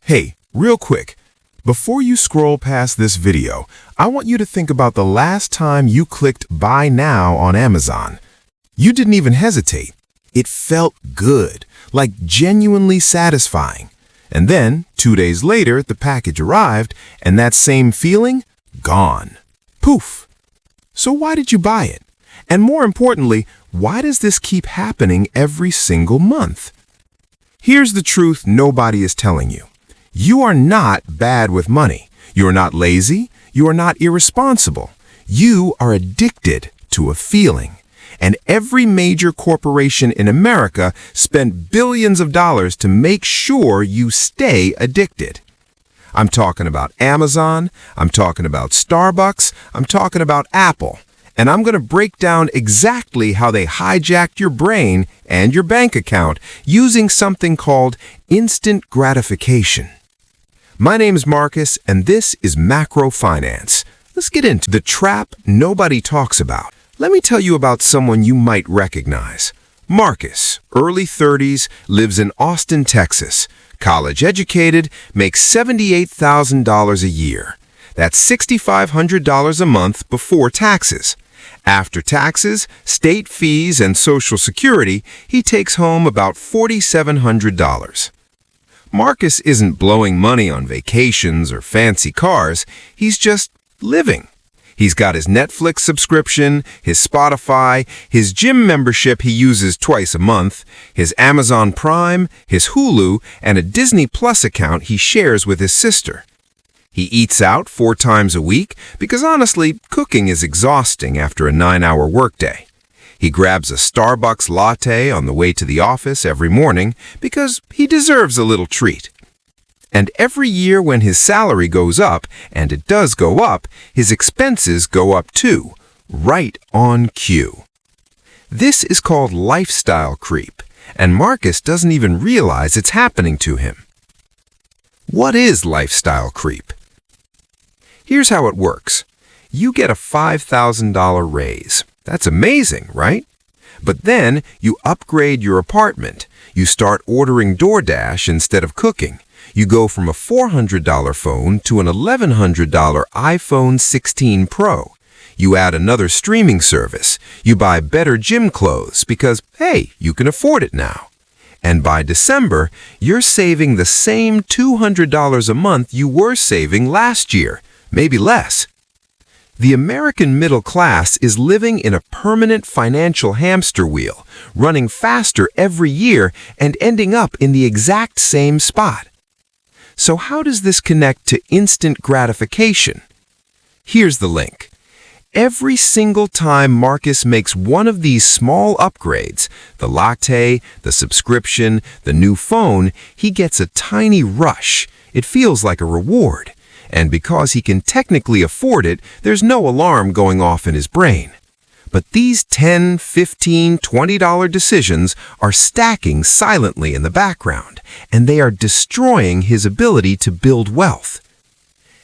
Hey, real quick, before you scroll past this video, I want you to think about the last time you clicked Buy Now on Amazon. You didn't even hesitate. It felt good, like genuinely satisfying. And then, 2 days later, the package arrived, and that same feeling, gone. Poof. So why did you buy it? And more importantly, why does this keep happening every single month? Here's the truth nobody is telling you. You are not bad with money. You are not lazy. You are not irresponsible. You are addicted to a feeling. And every major corporation in America spent billions of dollars to make sure you stay addicted. I'm talking about Amazon. I'm talking about Starbucks. I'm talking about Apple. And I'm going to break down exactly how they hijacked your brain and your bank account using something called instant gratification. My name is Marcus, and this is Macro Finance. Let's get into the trap nobody talks about. Let me tell you about someone you might recognize. Marcus, early 30s, lives in Austin, Texas. College educated, makes $78,000 a year. That's $6,500 a month before taxes. After taxes, state fees, and Social Security, he takes home about $4,700. Marcus isn't blowing money on vacations or fancy cars. He's just living. He's got his Netflix subscription, his Spotify, his gym membership he uses twice a month, his Amazon Prime, his Hulu, and a Disney Plus account he shares with his sister. He eats out 4 times a week because honestly, cooking is exhausting after a 9-hour workday. He grabs a Starbucks latte on the way to the office every morning because he deserves a little treat. And every year when his salary goes up, and it does go up, his expenses go up too, right on cue. This is called lifestyle creep, and Marcus doesn't even realize it's happening to him. What is lifestyle creep? Here's how it works. You get a $5,000 raise. That's amazing, right? But then you upgrade your apartment. You start ordering DoorDash instead of cooking. You go from a $400 phone to an $1,100 iPhone 16 Pro. You add another streaming service. You buy better gym clothes because, hey, you can afford it now. And by December, you're saving the same $200 a month you were saving last year, maybe less. The American middle class is living in a permanent financial hamster wheel, running faster every year and ending up in the exact same spot. So how does this connect to instant gratification? Here's the link. Every single time Marcus makes one of these small upgrades, the latte, the subscription, the new phone, he gets a tiny rush. It feels like a reward. And because he can technically afford it, there's no alarm going off in his brain. But these $10, $15, $20 decisions are stacking silently in the background, and they are destroying his ability to build wealth.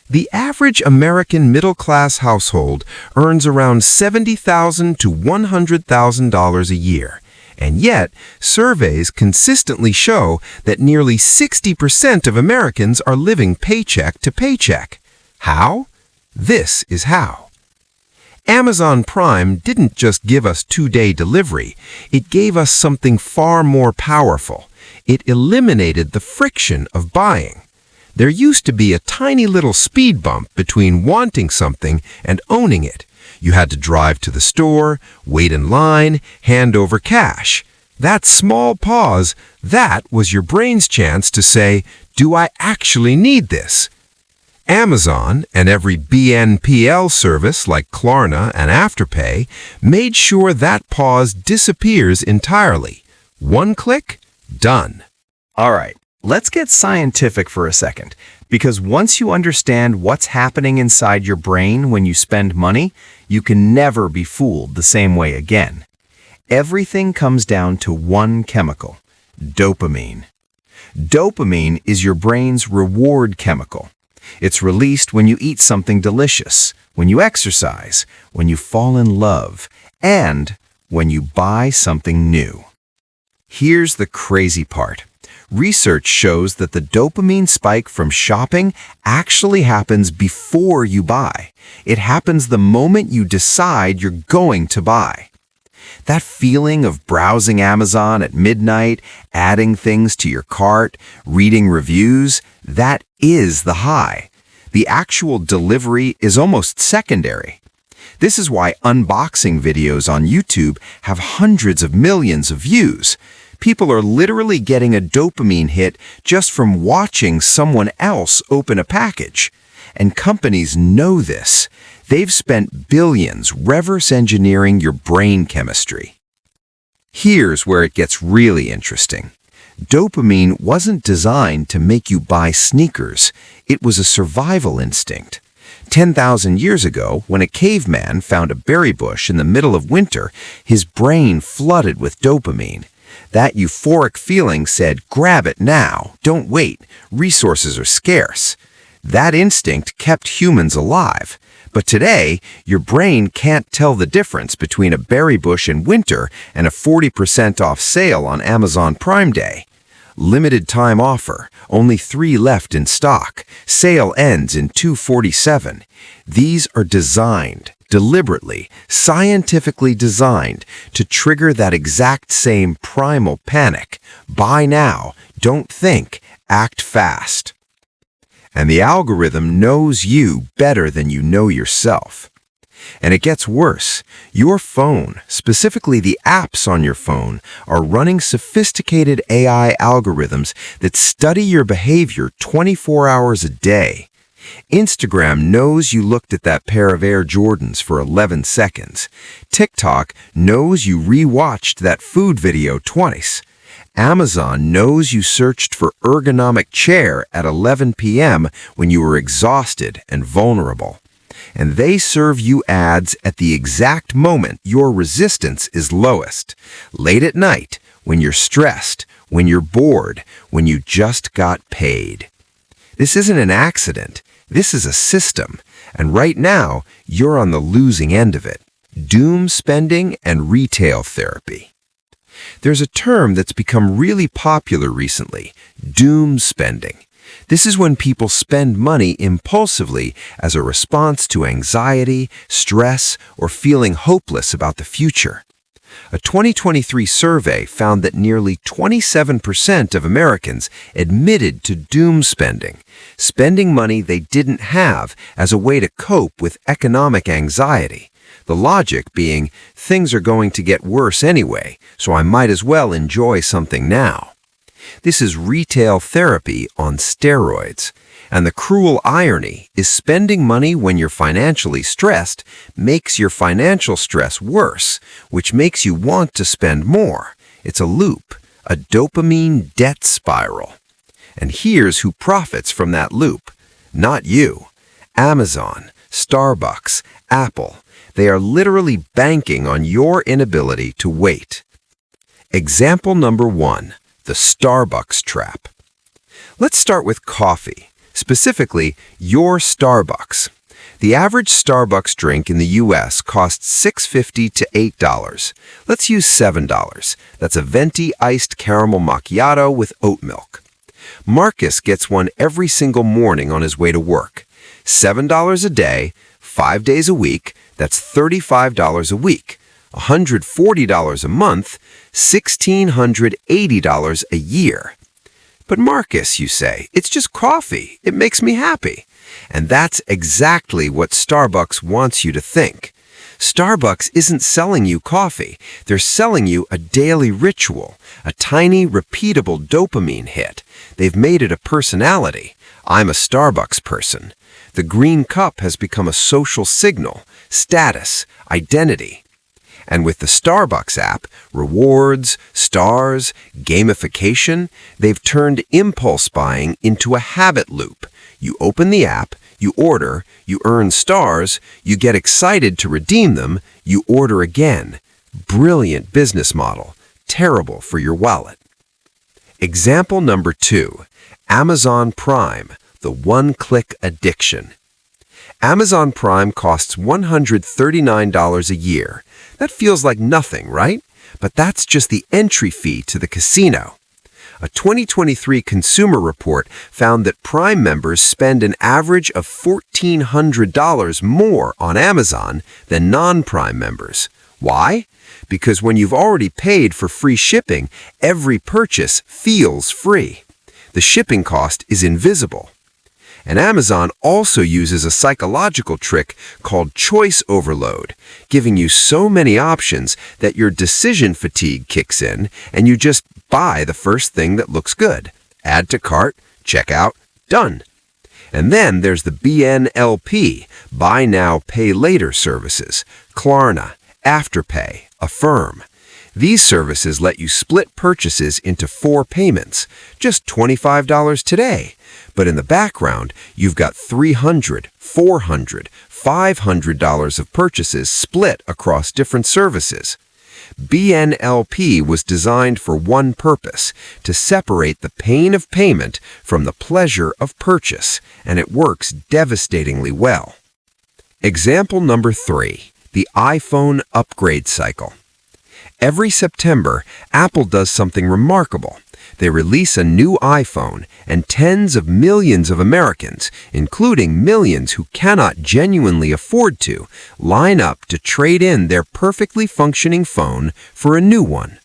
The average American middle-class household earns around $70,000 to $100,000 a year. And yet, surveys consistently show that nearly 60% of Americans are living paycheck to paycheck. How? This is how. Amazon Prime didn't just give us 2-day delivery. It gave us something far more powerful. It eliminated the friction of buying. There used to be a tiny little speed bump between wanting something and owning it. You had to drive to the store, wait in line, hand over cash. That small pause, that was your brain's chance to say, do I actually need this? Amazon and every BNPL service like Klarna and Afterpay made sure that pause disappears entirely. One click, done. All right, let's get scientific for a second, because once you understand what's happening inside your brain when you spend money, you can never be fooled the same way again. Everything comes down to one chemical, dopamine. Dopamine is your brain's reward chemical. It's released when you eat something delicious, when you exercise, when you fall in love, and when you buy something new. Here's the crazy part. Research shows that the dopamine spike from shopping actually happens before you buy. It happens the moment you decide you're going to buy. That feeling of browsing Amazon at midnight, adding things to your cart, reading reviews, that is the high. The actual delivery is almost secondary. This is why unboxing videos on YouTube have hundreds of millions of views. People are literally getting a dopamine hit just from watching someone else open a package. And companies know this. They've spent billions reverse engineering your brain chemistry. Here's where it gets really interesting. Dopamine wasn't designed to make you buy sneakers. It was a survival instinct. 10,000 years ago, when a caveman found a berry bush in the middle of winter, his brain flooded with dopamine. That euphoric feeling said, "Grab it now, don't wait, resources are scarce." That instinct kept humans alive. But today, your brain can't tell the difference between a berry bush in winter and a 40% off sale on Amazon Prime Day. Limited time offer, only 3 left in stock. Sale ends in 2:47. These are designed, deliberately, scientifically designed to trigger that exact same primal panic. Buy now, don't think, act fast. And the algorithm knows you better than you know yourself. And it gets worse. Your phone, specifically the apps on your phone, are running sophisticated AI algorithms that study your behavior 24 hours a day. Instagram knows you looked at that pair of Air Jordans for 11 seconds. TikTok knows you rewatched that food video twice. Amazon knows you searched for ergonomic chair at 11 p.m. when you were exhausted and vulnerable. And they serve you ads at the exact moment your resistance is lowest. Late at night, when you're stressed, when you're bored, when you just got paid. This isn't an accident. This is a system. And right now, you're on the losing end of it. Doom spending and retail therapy. There's a term that's become really popular recently, doom spending. This is when people spend money impulsively as a response to anxiety, stress, or feeling hopeless about the future. A 2023 survey found that nearly 27% of Americans admitted to doom spending, spending money they didn't have as a way to cope with economic anxiety. The logic being, things are going to get worse anyway, so I might as well enjoy something now. This is retail therapy on steroids. And the cruel irony is spending money when you're financially stressed makes your financial stress worse, which makes you want to spend more. It's a loop, a dopamine debt spiral. And here's who profits from that loop. Not you. Amazon, Starbucks, Apple. They are literally banking on your inability to wait. Example number 1, the Starbucks trap. Let's start with coffee, specifically your Starbucks. The average Starbucks drink in the U.S. costs $6.50 to $8. Let's use $7. That's a venti iced caramel macchiato with oat milk. Marcus gets one every single morning on his way to work. $7 a day, 5 days a week, that's $35 a week, $140 a month, $1,680 a year. But Marcus, you say, it's just coffee. It makes me happy. And that's exactly what Starbucks wants you to think. Starbucks isn't selling you coffee. They're selling you a daily ritual, a tiny, repeatable dopamine hit. They've made it a personality. I'm a Starbucks person. The green cup has become a social signal, status, identity. And with the Starbucks app, rewards, stars, gamification, they've turned impulse buying into a habit loop. You open the app, you order, you earn stars, you get excited to redeem them, you order again. Brilliant business model, terrible for your wallet. Example number 2, Amazon Prime, the one-click addiction. Amazon Prime costs $139 a year. That feels like nothing, right? But that's just the entry fee to the casino. A 2023 consumer report found that Prime members spend an average of $1,400 more on Amazon than non-Prime members. Why? Because when you've already paid for free shipping, every purchase feels free. The shipping cost is invisible. And Amazon also uses a psychological trick called choice overload, giving you so many options that your decision fatigue kicks in and you just buy the first thing that looks good. Add to cart, check out, done. And then there's the BNLP, Buy Now, Pay Later services, Klarna, Afterpay, Affirm. These services let you split purchases into 4 payments, just $25 today. But in the background, you've got $300, $400, $500 of purchases split across different services. BNLP was designed for one purpose, to separate the pain of payment from the pleasure of purchase, and it works devastatingly well. Example number 3, the iPhone upgrade cycle. Every September, Apple does something remarkable. They release a new iPhone, and tens of millions of Americans, including millions who cannot genuinely afford to, line up to trade in their perfectly functioning phone for a new one.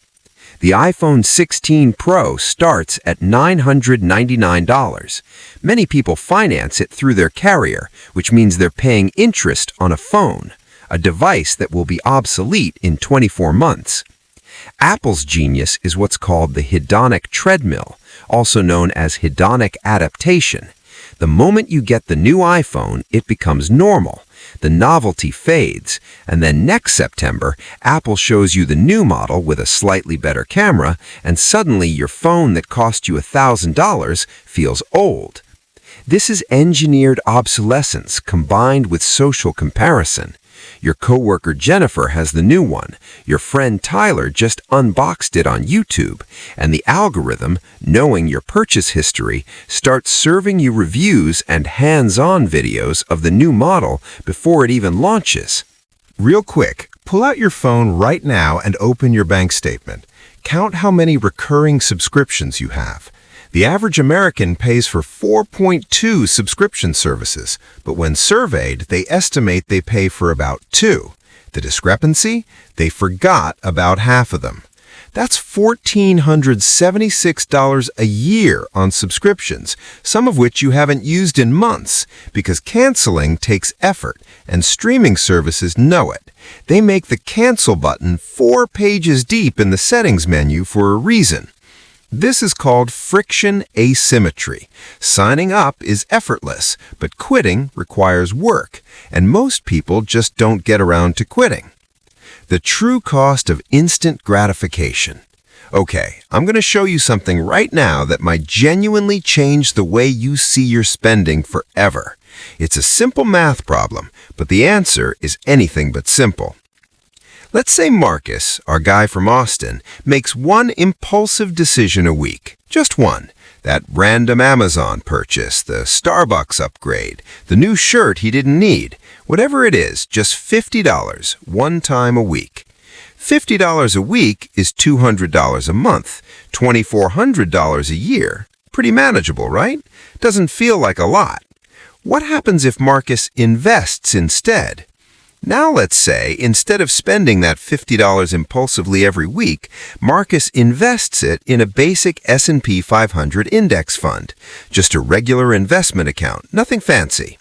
The iPhone 16 Pro starts at $999. Many people finance it through their carrier, which means they're paying interest on a phone, a device that will be obsolete in 24 months. Apple's genius is what's called the hedonic treadmill, also known as hedonic adaptation. The moment you get the new iPhone, it becomes normal. The novelty fades, and then next September, Apple shows you the new model with a slightly better camera, and suddenly your phone that cost you $1,000 feels old. This is engineered obsolescence combined with social comparison. Your coworker Jennifer has the new one. Your friend Tyler just unboxed it on YouTube, and the algorithm, knowing your purchase history, starts serving you reviews and hands-on videos of the new model before it even launches. Real quick, pull out your phone right now and open your bank statement. Count how many recurring subscriptions you have. The average American pays for 4.2 subscription services, but when surveyed, they estimate they pay for about 2. The discrepancy? They forgot about half of them. That's $1,476 a year on subscriptions, some of which you haven't used in months, because canceling takes effort, and streaming services know it. They make the cancel button 4 pages deep in the settings menu for a reason. This is called friction asymmetry. Signing up is effortless, but quitting requires work, and most people just don't get around to quitting. The true cost of instant gratification. Okay, I'm going to show you something right now that might genuinely change the way you see your spending forever. It's a simple math problem, but the answer is anything but simple. Let's say Marcus, our guy from Austin, makes one impulsive decision a week. Just one. That random Amazon purchase, the Starbucks upgrade, the new shirt he didn't need. Whatever it is, just $50, one time a week. $50 a week is $200 a month, $2,400 a year. Pretty manageable, right? Doesn't feel like a lot. What happens if Marcus invests instead? Now let's say, instead of spending that $50 impulsively every week, Marcus invests it in a basic S&P 500 index fund. Just a regular investment account, nothing fancy.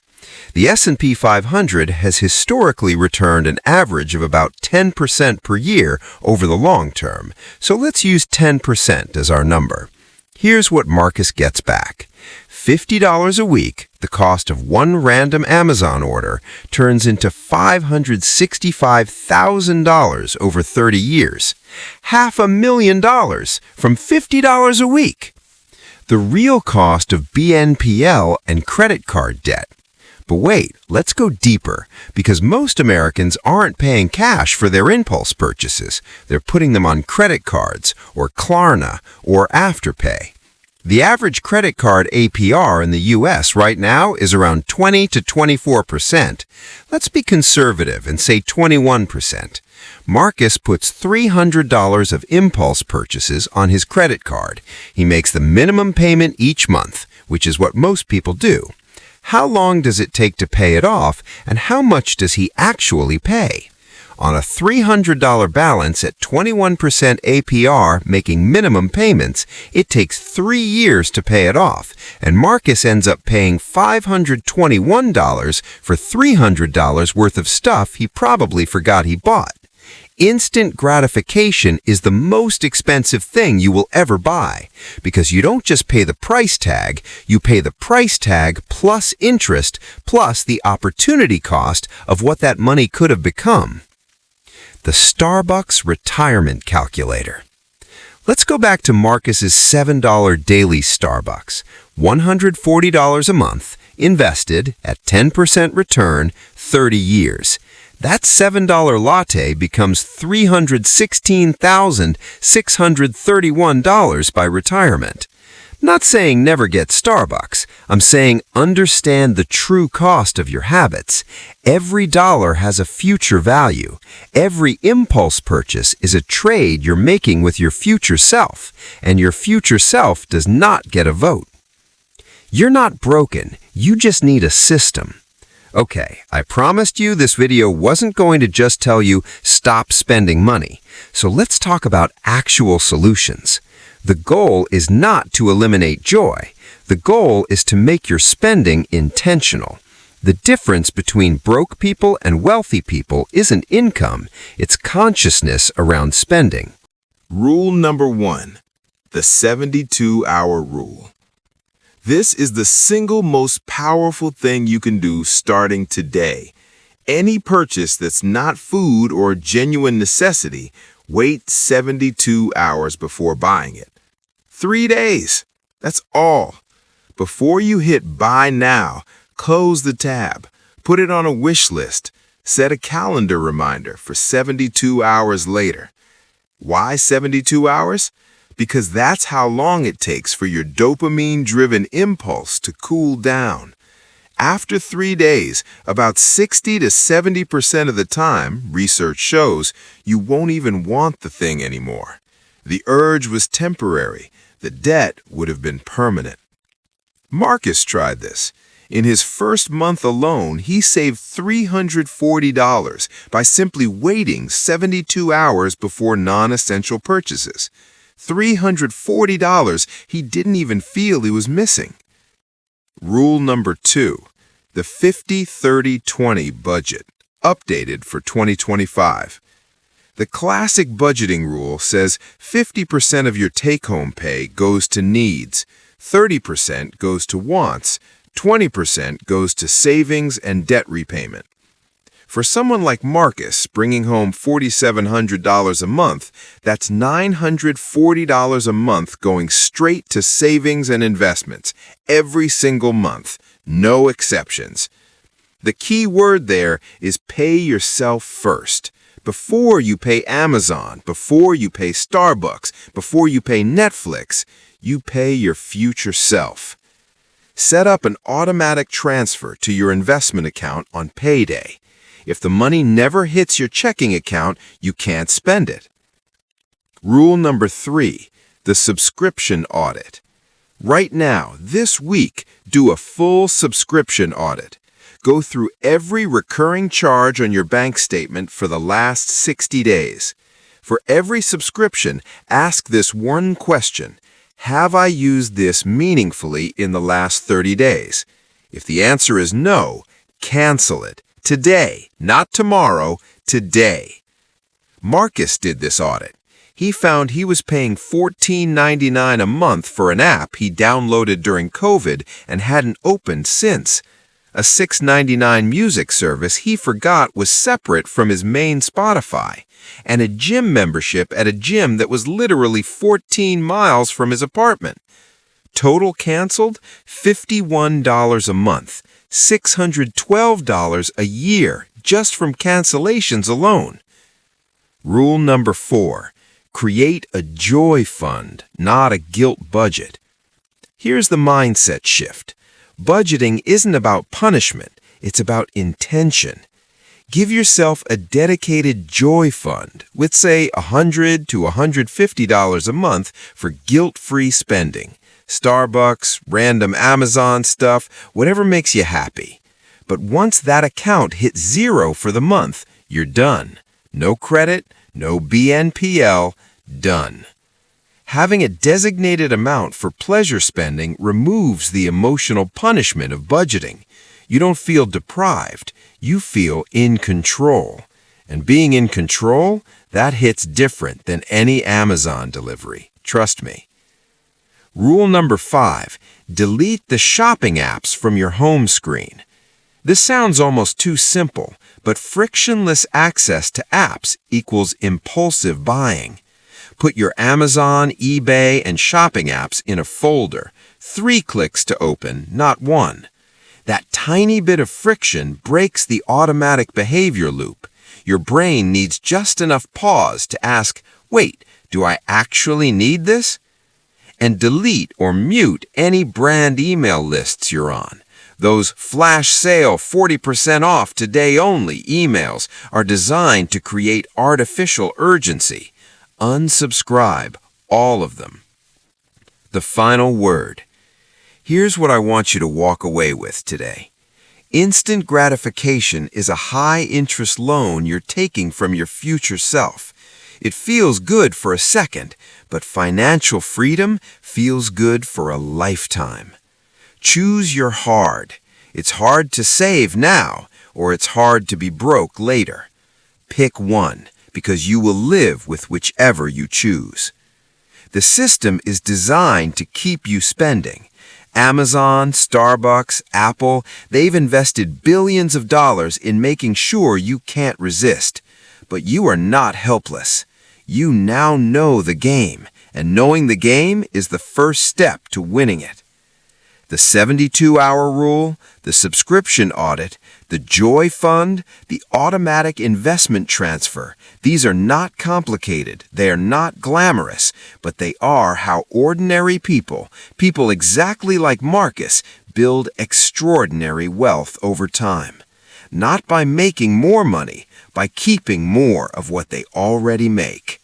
The S&P 500 has historically returned an average of about 10% per year over the long term, so let's use 10% as our number. Here's what Marcus gets back. $50 a week, the cost of one random Amazon order, turns into $565,000 over 30 years. $500,000 from $50 a week. The real cost of BNPL and credit card debt. But wait, let's go deeper, because most Americans aren't paying cash for their impulse purchases. They're putting them on credit cards, or Klarna, or Afterpay. The average credit card APR in the U.S. right now is around 20 to 24%. Let's be conservative and say 21%. Marcus puts $300 of impulse purchases on his credit card. He makes the minimum payment each month, which is what most people do. How long does it take to pay it off, and how much does he actually pay? On a $300 balance at 21% APR making minimum payments, it takes 3 years to pay it off, and Marcus ends up paying $521 for $300 worth of stuff he probably forgot he bought. Instant gratification is the most expensive thing you will ever buy, because you don't just pay the price tag, you pay the price tag plus interest plus the opportunity cost of what that money could have become. The Starbucks Retirement Calculator. Let's go back to Marcus's $7 daily Starbucks, $140 a month, invested at 10% return, 30 years. That $7 latte becomes $316,631 by retirement. Not saying never get Starbucks. I'm saying understand the true cost of your habits. Every dollar has a future value. Every impulse purchase is a trade you're making with your future self, and your future self does not get a vote. You're not broken. You just need a system. Okay, I promised you this video wasn't going to just tell you stop spending money. So let's talk about actual solutions. The goal is not to eliminate joy. The goal is to make your spending intentional. The difference between broke people and wealthy people isn't income, it's consciousness around spending. Rule number 1, the 72-hour rule. This is the single most powerful thing you can do starting today. Any purchase that's not food or genuine necessity, wait 72 hours before buying it. 3 days. That's all. Before you hit buy now, close the tab, put it on a wish list, set a calendar reminder for 72 hours later. Why 72 hours? Because that's how long it takes for your dopamine-driven impulse to cool down. After 3 days, about 60 to 70% of the time, research shows, you won't even want the thing anymore. The urge was temporary. The debt would have been permanent. Marcus tried this. In his first month alone, he saved $340 by simply waiting 72 hours before non-essential purchases. $340 he didn't even feel he was missing. Rule number 2, the 50-30-20 budget, updated for 2025. The classic budgeting rule says 50% of your take-home pay goes to needs, 30% goes to wants, 20% goes to savings and debt repayment. For someone like Marcus, bringing home $4,700 a month, that's $940 a month going straight to savings and investments, every single month, no exceptions. The key word there is pay yourself first. Before you pay Amazon, before you pay Starbucks, before you pay Netflix, you pay your future self. Set up an automatic transfer to your investment account on payday. If the money never hits your checking account, you can't spend it. Rule number 3, the subscription audit. Right now, this week, do a full subscription audit. Go through every recurring charge on your bank statement for the last 60 days. For every subscription, ask this one question: have I used this meaningfully in the last 30 days? If the answer is no, cancel it. Today, not tomorrow, today. Marcus did this audit. He found he was paying $14.99 a month for an app he downloaded during COVID and hadn't opened since. A $6.99 music service he forgot was separate from his main Spotify, and a gym membership at a gym that was literally 14 miles from his apartment. Total canceled, $51 a month, $612 a year just from cancellations alone. Rule number 4, create a joy fund, not a guilt budget. Here's the mindset shift. Budgeting isn't about punishment, it's about intention. Give yourself a dedicated joy fund with, say, $100 to $150 a month for guilt-free spending. Starbucks, random Amazon stuff, whatever makes you happy. But once that account hits zero for the month, you're done. No credit, no BNPL, done. Having a designated amount for pleasure spending removes the emotional punishment of budgeting. You don't feel deprived, you feel in control. And being in control, that hits different than any Amazon delivery. Trust me. Rule number 5, delete the shopping apps from your home screen. This sounds almost too simple, but frictionless access to apps equals impulsive buying. Put your Amazon, eBay, and shopping apps in a folder. 3 clicks to open, not 1. That tiny bit of friction breaks the automatic behavior loop. Your brain needs just enough pause to ask, wait, do I actually need this? And delete or mute any brand email lists you're on. Those flash sale 40% off today only emails are designed to create artificial urgency. Unsubscribe all of them. The final word. Here's what I want you to walk away with today. Instant gratification is a high-interest loan you're taking from your future self. It feels good for a second, but financial freedom feels good for a lifetime. Choose your hard. It's hard to save now, or it's hard to be broke later. Pick one, because you will live with whichever you choose. The system is designed to keep you spending. Amazon, Starbucks, Apple, they've invested billions of dollars in making sure you can't resist. But you are not helpless. You now know the game, and knowing the game is the first step to winning it. The 72-hour rule, the subscription audit, the Joy Fund, the automatic investment transfer. These are not complicated, they are not glamorous, but they are how ordinary people exactly like Marcus, build extraordinary wealth over time. Not by making more money, by keeping more of what they already make.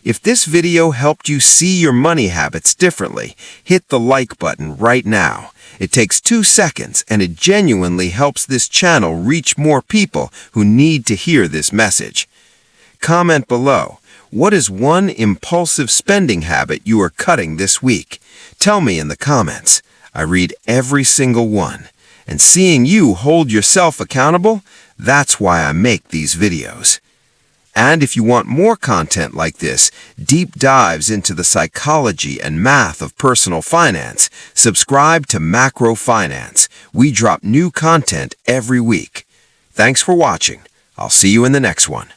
If this video helped you see your money habits differently, hit the like button right now. It takes 2 seconds and it genuinely helps this channel reach more people who need to hear this message. Comment below, what is one impulsive spending habit you are cutting this week? Tell me in the comments. I read every single one. And seeing you hold yourself accountable, that's why I make these videos. And if you want more content like this, deep dives into the psychology and math of personal finance, subscribe to Macro Finance. We drop new content every week. Thanks for watching. I'll see you in the next one.